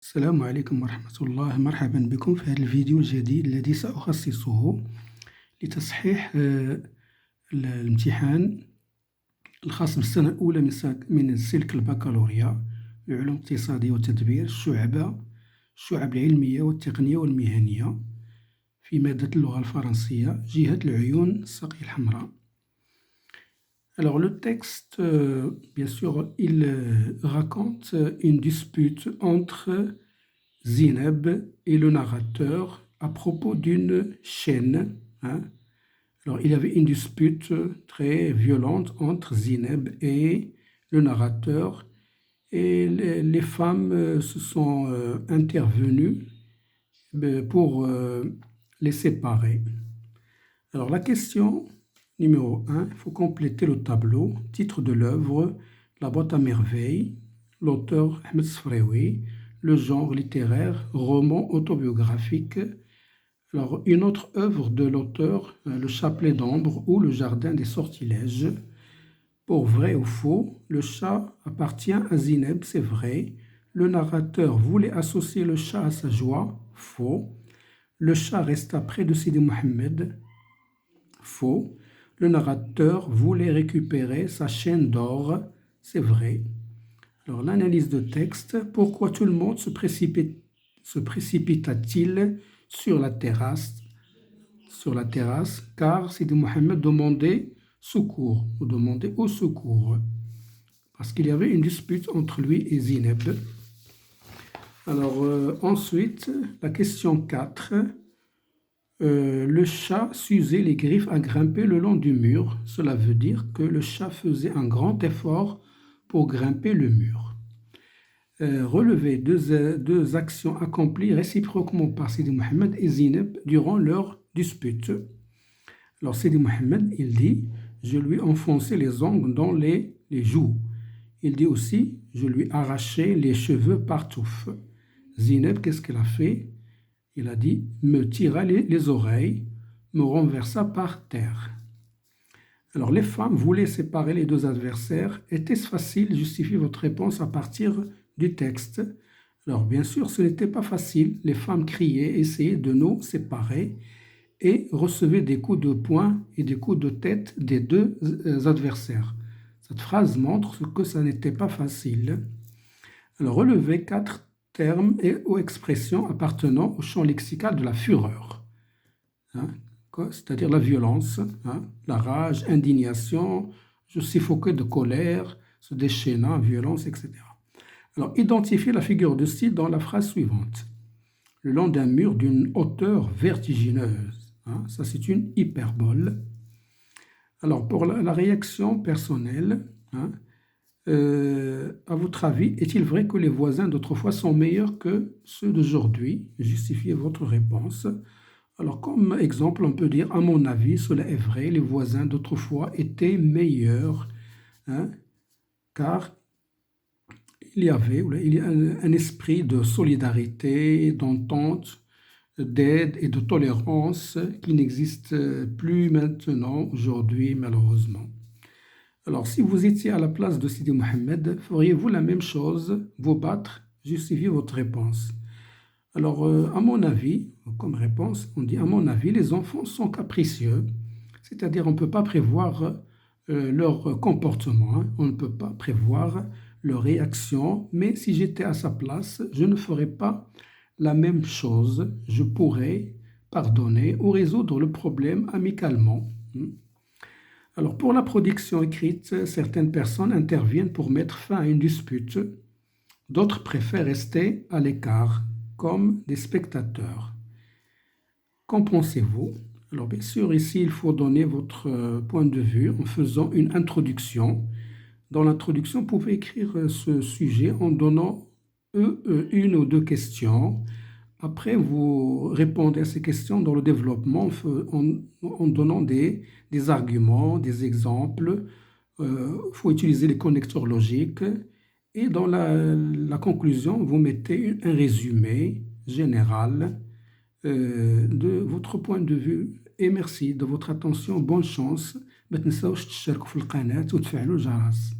السلام عليكم ورحمة الله. مرحبا بكم في هذا الفيديو الجديد الذي سأخصصه لتصحيح الامتحان الخاص بالسنة الأولى من سلك البكالوريا للعلوم الاقتصادية والتدبير الشعب العلمية والتقنية والمهنية في مادة اللغة الفرنسية جهة العيون الساقية الحمراء. Alors le texte, bien sûr, il raconte une dispute entre Zineb et le narrateur à propos d'une chaîne. Alors il y avait une dispute très violente entre Zineb et le narrateur et les femmes se sont intervenues pour les séparer. Alors la question numéro 1, il faut compléter le tableau. Titre de l'œuvre, La boîte à merveilles, l'auteur Ahmed Sfraoui, le genre littéraire, roman autobiographique. Alors, une autre œuvre de l'auteur, Le chapelet d'ombre ou Le jardin des sortilèges. Pour vrai ou faux, le chat appartient à Zineb, c'est vrai. Le narrateur voulait associer le chat à sa joie, faux. Le chat resta près de Sidi Mohamed, faux. Le narrateur voulait récupérer sa chaîne d'or, c'est vrai. Alors l'analyse de texte, pourquoi tout le monde se précipita-t-il sur la terrasse, car Sidi Mohamed demandait secours, ou demandait au secours, parce qu'il y avait une dispute entre lui et Zineb. Alors ensuite, la question 4. Le chat s'usait les griffes à grimper le long du mur. Cela veut dire que le chat faisait un grand effort pour grimper le mur. Relever deux actions accomplies réciproquement par Sidi Mohamed et Zineb durant leur dispute. Alors Sidi Mohamed, il dit « Je lui enfonçais les ongles dans les joues ». Il dit aussi « Je lui arrachais les cheveux partout ». Zineb, qu'est-ce qu'elle a fait? Il a dit « me tira les oreilles, me renversa par terre ». Alors, les femmes voulaient séparer les deux adversaires. Était-ce facile? Justifiez votre réponse à partir du texte. Alors, bien sûr, ce n'était pas facile. Les femmes criaient, essayaient de nous séparer et recevaient des coups de poing et des coups de tête des deux adversaires. Cette phrase montre que ça n'était pas facile. Alors, relevez 4 termes ou expressions appartenant au champ lexical de la fureur, c'est-à-dire la violence, la rage, indignation, je suffoquais de colère, se déchaînant, violence, etc. Alors, identifiez la figure de style dans la phrase suivante. Le long d'un mur d'une hauteur vertigineuse, ça c'est une hyperbole. Alors, pour la réaction personnelle, à votre avis, est-il vrai que les voisins d'autrefois sont meilleurs que ceux d'aujourd'hui? Justifiez votre réponse. Alors, comme exemple, on peut dire, à mon avis, cela est vrai, les voisins d'autrefois étaient meilleurs, car il y a un esprit de solidarité, d'entente, d'aide et de tolérance qui n'existe plus maintenant, aujourd'hui, malheureusement. Alors, si vous étiez à la place de Sidi Mohamed, feriez-vous la même chose, vous battre? Justifiez votre réponse. Alors, à mon avis, comme réponse, on dit à mon avis, les enfants sont capricieux, c'est-à-dire on ne peut pas prévoir leur comportement, on ne peut pas prévoir leur réaction, mais si j'étais à sa place, je ne ferais pas la même chose, je pourrais pardonner ou résoudre le problème amicalement. Alors, pour la production écrite, certaines personnes interviennent pour mettre fin à une dispute. D'autres préfèrent rester à l'écart, comme des spectateurs. Qu'en pensez-vous? Alors, bien sûr, ici, il faut donner votre point de vue en faisant une introduction. Dans l'introduction, vous pouvez écrire ce sujet en donnant une ou deux questions. Après, vous répondez à ces questions dans le développement en donnant des arguments, des exemples. Il faut utiliser les connecteurs logiques. Et dans la conclusion, vous mettez un résumé général de votre point de vue. Et merci de votre attention. Bonne chance. ما تنساوش تشتركوا في القناة وتفعلوا الجرس.